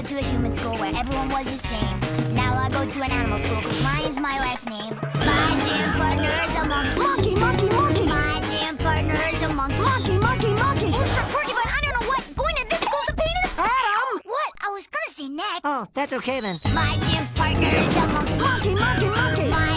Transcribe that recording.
go to a human school where everyone was the same. Now I go to an animal school cause lion's my last name. My gym partner is a monkey. Monkey, monkey, monkey. My gym partner is a monkey. Monkey, monkey, monkey. Oh, sure, Porcupine, I don't know what. Going to this school's a pain in the... Adam! What? I was gonna say neck. Oh, that's okay then. My gym partner is a monkey. Monkey, monkey, monkey. My